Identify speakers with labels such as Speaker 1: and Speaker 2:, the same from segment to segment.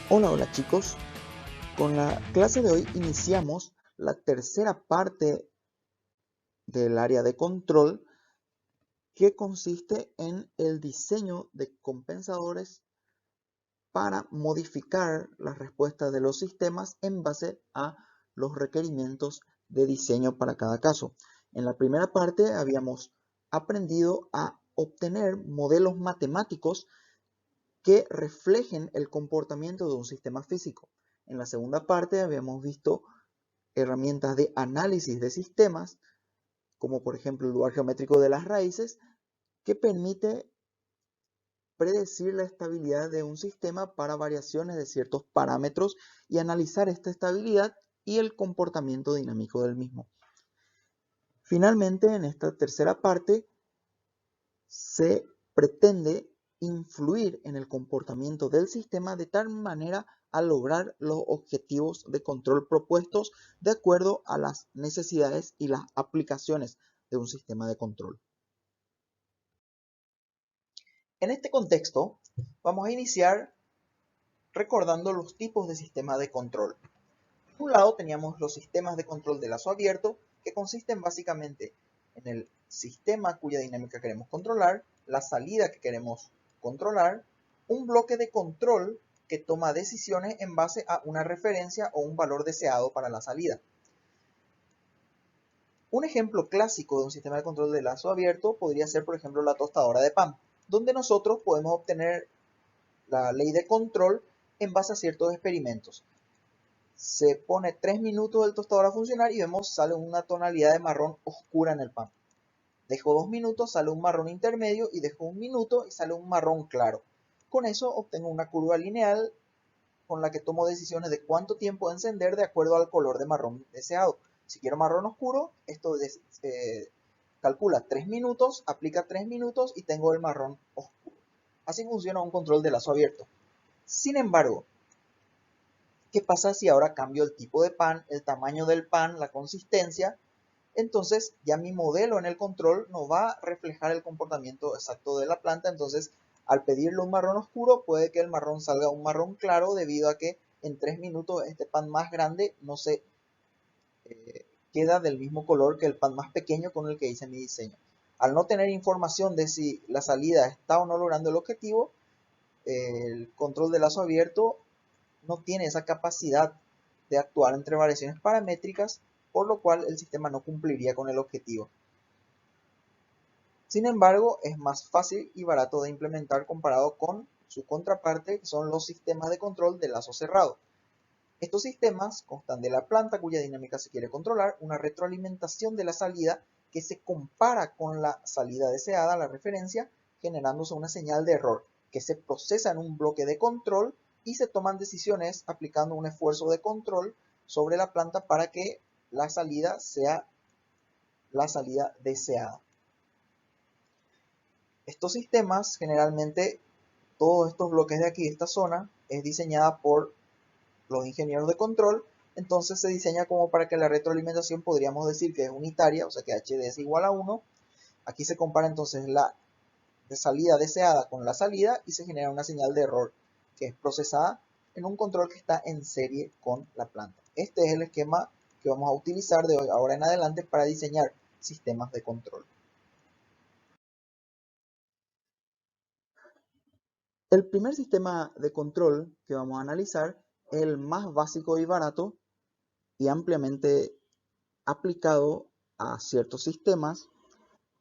Speaker 1: Hola chicos, con la clase de hoy iniciamos la tercera parte del área de control que consiste en el diseño de compensadores para modificar las respuestas de los sistemas en base a los requerimientos de diseño para cada caso. En la primera parte habíamos aprendido a obtener modelos matemáticos que reflejen el comportamiento de un sistema físico. En la segunda parte habíamos visto herramientas de análisis de sistemas, como por ejemplo el lugar geométrico de las raíces, que permite predecir la estabilidad de un sistema para variaciones de ciertos parámetros y analizar esta estabilidad y el comportamiento dinámico del mismo. Finalmente, en esta tercera parte, se pretende influir en el comportamiento del sistema de tal manera a lograr los objetivos de control propuestos de acuerdo a las necesidades y las aplicaciones de un sistema de control. En este contexto, vamos a iniciar recordando los tipos de sistemas de control. Por un lado teníamos los sistemas de control de lazo abierto, que consisten básicamente en el sistema cuya dinámica queremos controlar, la salida que queremos controlar, un bloque de control que toma decisiones en base a una referencia o un valor deseado para la salida. Un ejemplo clásico de un sistema de control de lazo abierto podría ser, por ejemplo, la tostadora de pan, donde nosotros podemos obtener la ley de control en base a ciertos experimentos. Se pone 3 minutos el tostador a funcionar y vemos sale una tonalidad de marrón oscura en el pan. Dejo 2 minutos, sale un marrón intermedio y dejo 1 minuto y sale un marrón claro. Con eso obtengo una curva lineal con la que tomo decisiones de cuánto tiempo encender de acuerdo al color de marrón deseado. Si quiero marrón oscuro, esto calcula 3 minutos, aplica 3 minutos y tengo el marrón oscuro. Así funciona un control de lazo abierto. Sin embargo, ¿qué pasa si ahora cambio el tipo de pan, el tamaño del pan, la consistencia? Entonces ya mi modelo en el control no va a reflejar el comportamiento exacto de la planta. Entonces al pedirle un marrón oscuro puede que el marrón salga un marrón claro debido a que en 3 minutos este pan más grande no se queda del mismo color que el pan más pequeño con el que hice mi diseño. Al no tener información de si la salida está o no logrando el objetivo, el control de lazo abierto no tiene esa capacidad de actuar entre variaciones paramétricas, por lo cual el sistema no cumpliría con el objetivo. Sin embargo, es más fácil y barato de implementar comparado con su contraparte, que son los sistemas de control de lazo cerrado. Estos sistemas constan de la planta cuya dinámica se quiere controlar, una retroalimentación de la salida que se compara con la salida deseada, la referencia, generándose una señal de error que se procesa en un bloque de control y se toman decisiones aplicando un esfuerzo de control sobre la planta para que la salida sea la salida deseada. Estos sistemas, generalmente, todos estos bloques de aquí, esta zona, es diseñada por los ingenieros de control. Entonces se diseña como para que la retroalimentación podríamos decir que es unitaria, o sea que HD es igual a 1. Aquí se compara entonces la de salida deseada con la salida y se genera una señal de error que es procesada en un control que está en serie con la planta. Este es el esquema que vamos a utilizar de ahora en adelante para diseñar sistemas de control. El primer sistema de control que vamos a analizar es el más básico y barato y ampliamente aplicado a ciertos sistemas,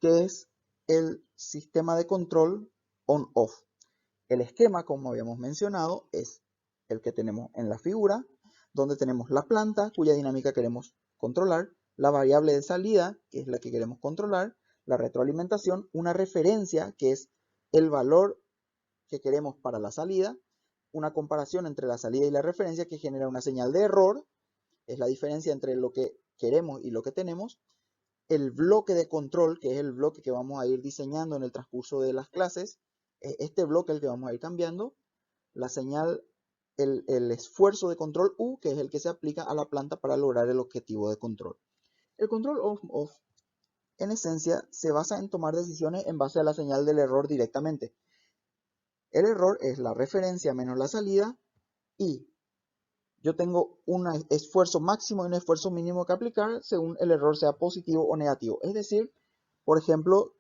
Speaker 1: que es el sistema de control on-off. El esquema, como habíamos mencionado, es el que tenemos en la figura, donde tenemos la planta, cuya dinámica queremos controlar, la variable de salida, que es la que queremos controlar, la retroalimentación, una referencia, que es el valor que queremos para la salida, una comparación entre la salida y la referencia que genera una señal de error, es la diferencia entre lo que queremos y lo que tenemos, el bloque de control, que es el bloque que vamos a ir diseñando en el transcurso de las clases, este bloque es el que vamos a ir cambiando, la señal, el esfuerzo de control U, que es el que se aplica a la planta para lograr el objetivo de control. El control on-off, en esencia, se basa en tomar decisiones en base a la señal del error directamente. El error es la referencia menos la salida, y yo tengo un esfuerzo máximo y un esfuerzo mínimo que aplicar según el error sea positivo o negativo. Es decir, por ejemplo,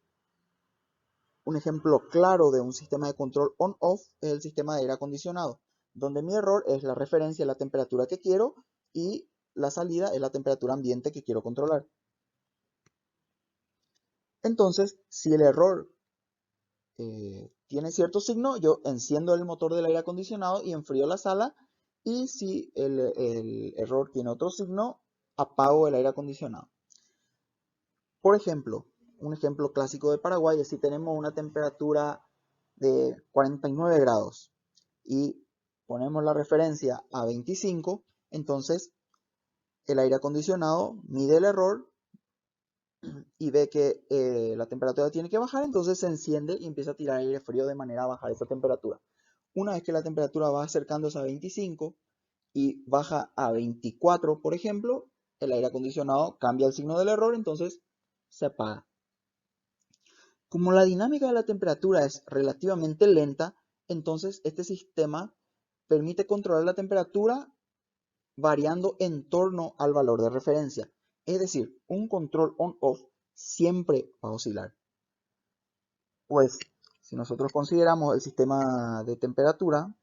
Speaker 1: un ejemplo claro de un sistema de control on-off es el sistema de aire acondicionado, donde mi error es la referencia a la temperatura que quiero y la salida es la temperatura ambiente que quiero controlar. Entonces, si el error tiene cierto signo, yo enciendo el motor del aire acondicionado y enfrío la sala, y si el error tiene otro signo, apago el aire acondicionado. Por ejemplo, un ejemplo clásico de Paraguay es si tenemos una temperatura de 49 grados y ponemos la referencia a 25, entonces el aire acondicionado mide el error y ve que la temperatura tiene que bajar, entonces se enciende y empieza a tirar aire frío de manera a bajar esa temperatura. Una vez que la temperatura va acercándose a 25 y baja a 24, por ejemplo, el aire acondicionado cambia el signo del error, entonces se apaga. Como la dinámica de la temperatura es relativamente lenta, entonces este sistema permite controlar la temperatura variando en torno al valor de referencia. Es decir, un control on-off siempre va a oscilar. Pues si nosotros consideramos el sistema de temperatura,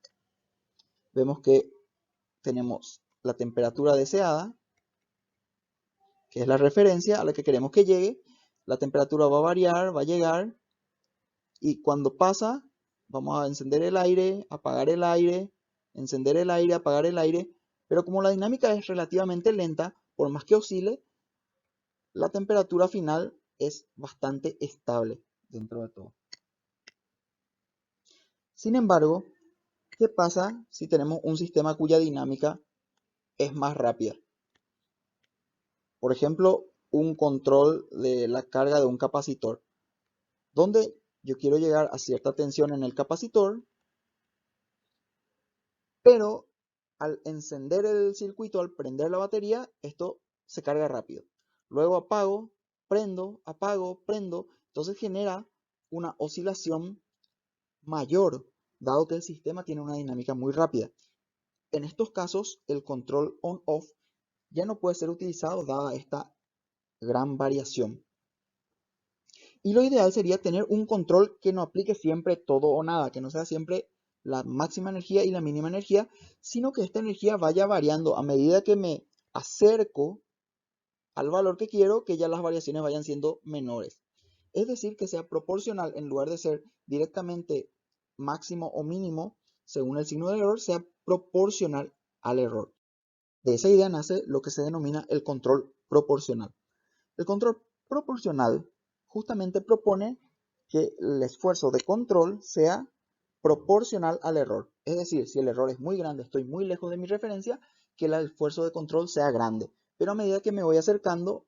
Speaker 1: vemos que tenemos la temperatura deseada, que es la referencia a la que queremos que llegue. La temperatura va a variar, va a llegar, y cuando pasa, vamos a encender el aire, apagar el aire, encender el aire, apagar el aire. Pero como la dinámica es relativamente lenta, por más que oscile, la temperatura final es bastante estable dentro de todo. Sin embargo, ¿qué pasa si tenemos un sistema cuya dinámica es más rápida? Por ejemplo, un control de la carga de un capacitor, donde yo quiero llegar a cierta tensión en el capacitor, pero al encender el circuito, al prender la batería, esto se carga rápido. Luego apago, prendo, entonces genera una oscilación mayor, dado que el sistema tiene una dinámica muy rápida. En estos casos, el control on-off ya no puede ser utilizado dada esta gran variación. Y lo ideal sería tener un control que no aplique siempre todo o nada, que no sea siempre la máxima energía y la mínima energía, sino que esta energía vaya variando a medida que me acerco al valor que quiero, que ya las variaciones vayan siendo menores. Es decir, que sea proporcional, en lugar de ser directamente máximo o mínimo, según el signo del error, sea proporcional al error. De esa idea nace lo que se denomina el control proporcional. El control proporcional justamente propone que el esfuerzo de control sea proporcional al error. Es decir, si el error es muy grande, estoy muy lejos de mi referencia, que el esfuerzo de control sea grande. Pero a medida que me voy acercando,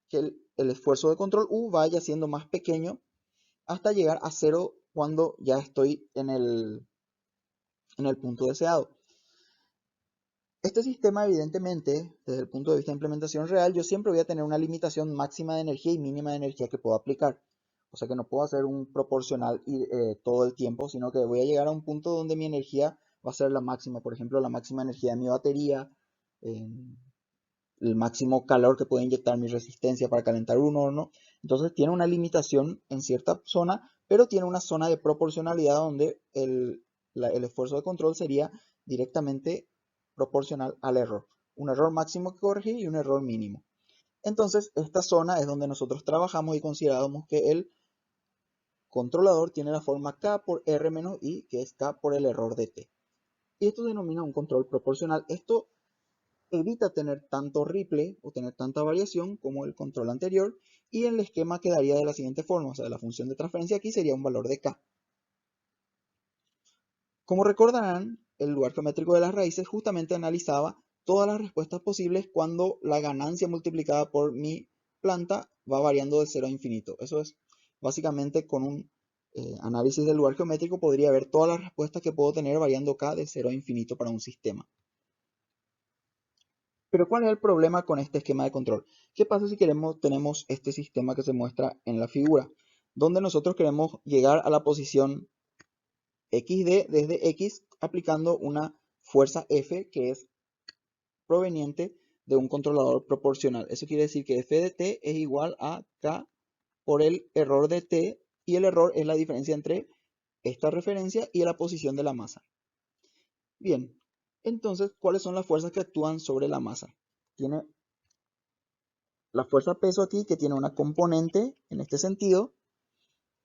Speaker 1: que el esfuerzo de control U vaya siendo más pequeño hasta llegar a cero cuando ya estoy en el punto deseado. Este sistema, evidentemente, desde el punto de vista de implementación real, yo siempre voy a tener una limitación máxima de energía y mínima de energía que puedo aplicar. O sea que no puedo hacer un proporcional todo el tiempo, sino que voy a llegar a un punto donde mi energía va a ser la máxima. Por ejemplo, la máxima energía de mi batería, el máximo calor que puede inyectar mi resistencia para calentar un horno. Entonces tiene una limitación en cierta zona, pero tiene una zona de proporcionalidad donde el esfuerzo de control sería directamente proporcional al error. Un error máximo que corregir y un error mínimo. Entonces, esta zona es donde nosotros trabajamos y consideramos que el controlador tiene la forma K por R menos I, que es K por el error de T. Y esto se denomina un control proporcional. Esto evita tener tanto ripple o tener tanta variación como el control anterior, y el esquema quedaría de la siguiente forma. O sea, la función de transferencia aquí sería un valor de K. Como recordarán, el lugar geométrico de las raíces justamente analizaba todas las respuestas posibles cuando la ganancia multiplicada por mi planta va variando de 0 a infinito. Eso es básicamente con un análisis del lugar geométrico podría ver todas las respuestas que puedo tener variando K de 0 a infinito para un sistema. Pero ¿cuál es el problema con este esquema de control? ¿Qué pasa si tenemos este sistema que se muestra en la figura, donde nosotros queremos llegar a la posición XD desde X aplicando una fuerza F que es proveniente de un controlador proporcional. Eso quiere decir que F de t es igual a K por el error de t, y el error es la diferencia entre esta referencia y la posición de la masa. Bien, entonces, ¿cuáles son las fuerzas que actúan sobre la masa? Tiene la fuerza peso aquí, que tiene una componente en este sentido,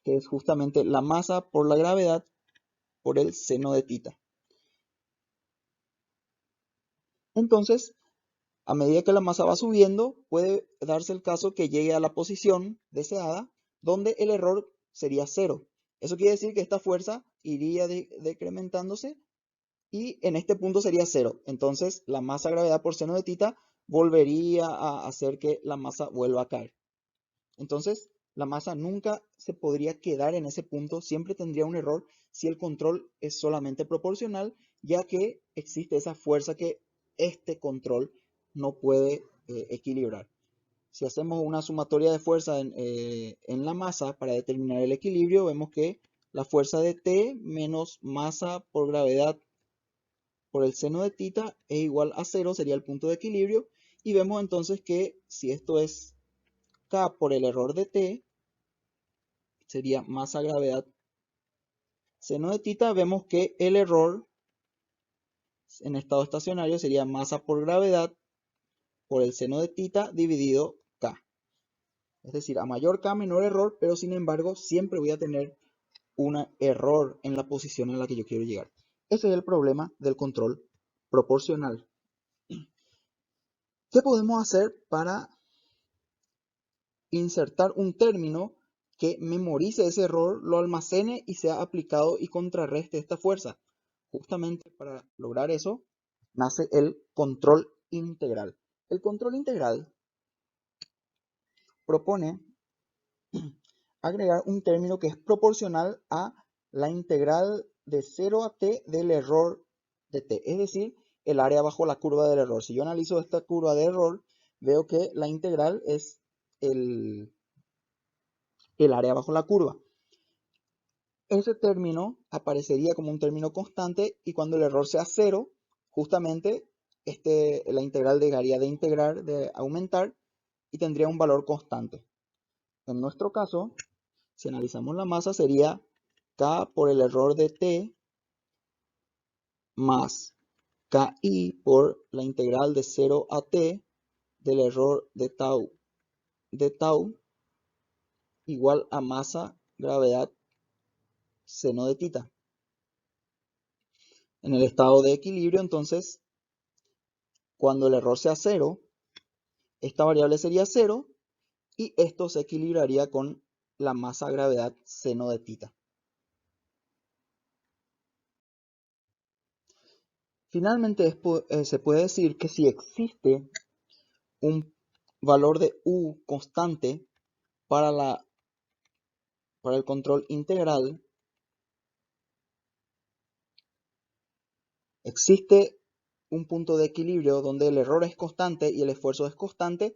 Speaker 1: que es justamente la masa por la gravedad por el seno de tita. Entonces, a medida que la masa va subiendo, puede darse el caso que llegue a la posición deseada, donde el error sería 0. Eso quiere decir que esta fuerza iría decrementándose y en este punto sería 0. Entonces, la masa gravedad por seno de tita volvería a hacer que la masa vuelva a caer. Entonces, la masa nunca se podría quedar en ese punto, siempre tendría un error si el control es solamente proporcional, ya que existe esa fuerza que este control no puede equilibrar. Si hacemos una sumatoria de fuerza en la masa para determinar el equilibrio, vemos que la fuerza de T menos masa por gravedad por el seno de tita es igual a 0, sería el punto de equilibrio, y vemos entonces que si esto es K por el error de T, sería masa gravedad seno de tita, vemos que el error en estado estacionario sería masa por gravedad por el seno de tita dividido K. Es decir, a mayor K menor error, pero sin embargo siempre voy a tener un error en la posición en la que yo quiero llegar. Ese es el problema del control proporcional. ¿Qué podemos hacer para insertar un término que memorice ese error, lo almacene y sea aplicado y contrarreste esta fuerza? Justamente para lograr eso nace el control integral. El control integral propone agregar un término que es proporcional a la integral de 0 a t del error de t, es decir, el área bajo la curva del error. Si yo analizo esta curva de error, veo que la integral es el área bajo la curva. Ese término aparecería como un término constante y cuando el error sea 0, justamente la integral dejaría de integrar, de aumentar y tendría un valor constante. En nuestro caso, si analizamos la masa, sería K por el error de T más KI por la integral de 0 a T del error de tau igual a masa gravedad seno de tita. En el estado de equilibrio, entonces, cuando el error sea 0, esta variable sería 0 y esto se equilibraría con la masa gravedad seno de tita. Finalmente, se puede decir que si existe un valor de U constante para el control integral, existe un punto de equilibrio donde el error es constante y el esfuerzo es constante.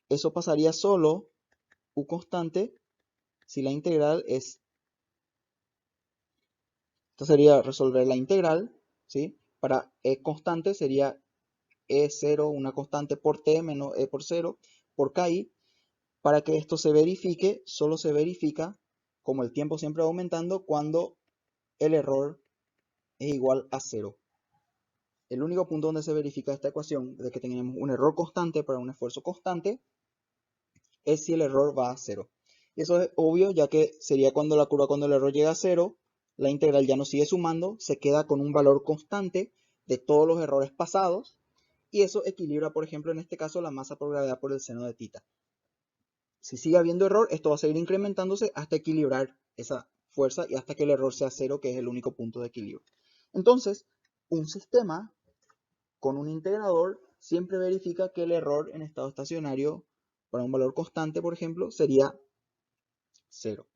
Speaker 1: Eso pasaría solo U constante si la integral es... Esto sería resolver la integral, ¿sí? Para E constante sería E0, una constante por T menos E por 0 por KI. Para que esto se verifique, solo se verifica, como el tiempo siempre va aumentando, cuando el error es igual a 0. El único punto donde se verifica esta ecuación de que tenemos un error constante para un esfuerzo constante es si el error va a 0. Y eso es obvio, ya que sería cuando el error llega a 0, la integral ya no sigue sumando, se queda con un valor constante de todos los errores pasados, y eso equilibra, por ejemplo, en este caso, la masa por gravedad por el seno de tita. Si sigue habiendo error, esto va a seguir incrementándose hasta equilibrar esa fuerza y hasta que el error sea 0, que es el único punto de equilibrio. Entonces, un sistema con un integrador siempre verifica que el error en estado estacionario para un valor constante, por ejemplo, sería 0.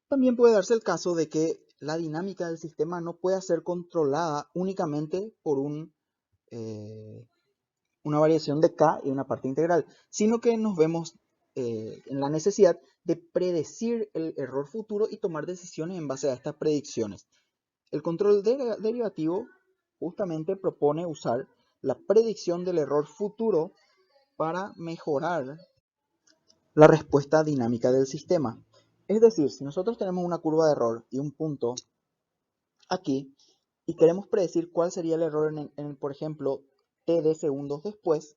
Speaker 1: También puede darse el caso de que la dinámica del sistema no pueda ser controlada únicamente por una variación de K y una parte integral, sino que nos vemos en la necesidad de predecir el error futuro y tomar decisiones en base a estas predicciones. El control derivativo justamente propone usar la predicción del error futuro para mejorar la respuesta dinámica del sistema. Es decir, si nosotros tenemos una curva de error y un punto aquí y queremos predecir cuál sería el error por ejemplo, td segundos después,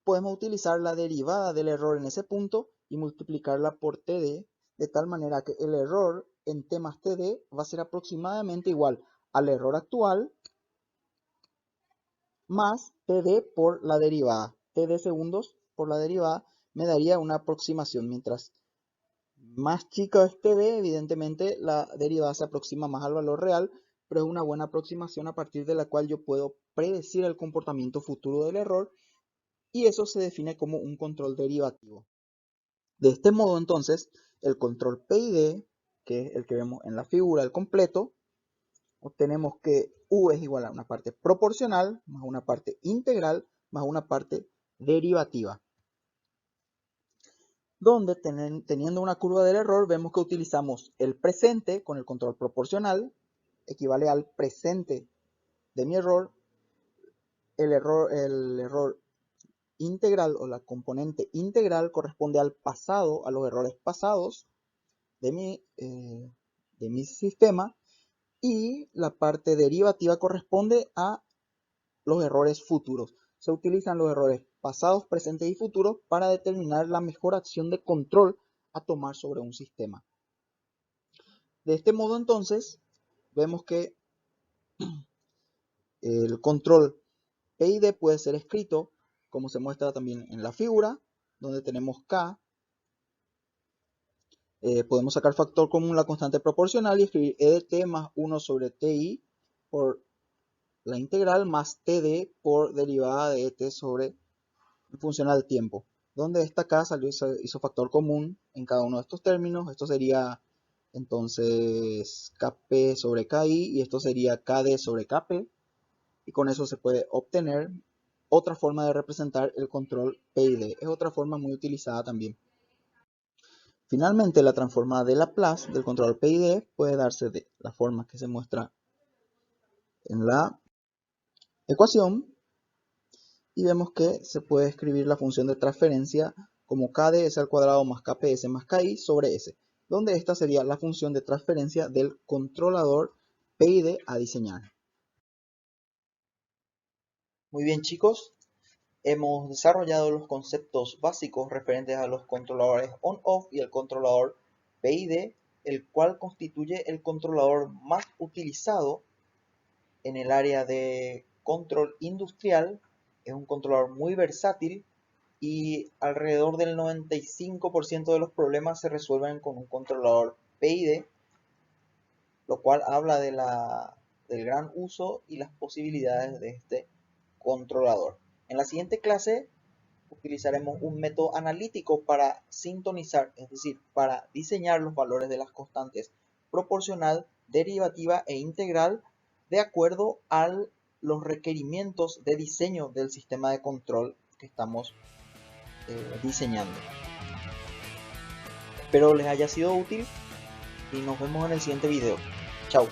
Speaker 1: podemos utilizar la derivada del error en ese punto y multiplicarla por td, de tal manera que el error en t más td va a ser aproximadamente igual al error actual más td por la derivada. Td segundos por la derivada me daría una aproximación. Mientras más chico es td, evidentemente la derivada se aproxima más al valor real, pero es una buena aproximación a partir de la cual yo puedo predecir el comportamiento futuro del error, y eso se define como un control derivativo. De este modo, entonces, el control PID, que es el que vemos en la figura, el completo, obtenemos que U es igual a una parte proporcional más una parte integral más una parte derivativa. Donde teniendo una curva del error, vemos que utilizamos el presente con el control proporcional, equivale al presente de mi error, el error integral o la componente integral corresponde al pasado, a los errores pasados de mi sistema, y la parte derivativa corresponde a los errores futuros. Se utilizan los errores pasados, presentes y futuros para determinar la mejor acción de control a tomar sobre un sistema. De este modo, entonces, vemos que el control PID puede ser escrito como se muestra también en la figura, donde tenemos K. Podemos sacar factor común la constante proporcional y escribir e de t más 1 sobre ti por la integral más td por derivada de et sobre función al tiempo, donde esta K hizo factor común en cada uno de estos términos. Esto sería entonces Kp sobre Ki y esto sería Kd sobre Kp, y con eso se puede obtener otra forma de representar el control PID. Es otra forma muy utilizada también. Finalmente, la transformada de Laplace del control PID puede darse de la forma que se muestra en la ecuación, y vemos que se puede escribir la función de transferencia como kds al cuadrado más kps más ki sobre s, donde esta sería la función de transferencia del controlador PID a diseñar. Muy bien, chicos, hemos desarrollado los conceptos básicos referentes a los controladores on-off y el controlador PID, el cual constituye el controlador más utilizado en el área de control industrial. Es un controlador muy versátil y alrededor del 95% de los problemas se resuelven con un controlador PID, lo cual habla del gran uso y las posibilidades de este controlador. En la siguiente clase utilizaremos un método analítico para sintonizar, es decir, para diseñar los valores de las constantes proporcional, derivativa e integral de acuerdo a los requerimientos de diseño del sistema de control que estamos diseñando. Espero les haya sido útil y nos vemos en el siguiente video. Chao.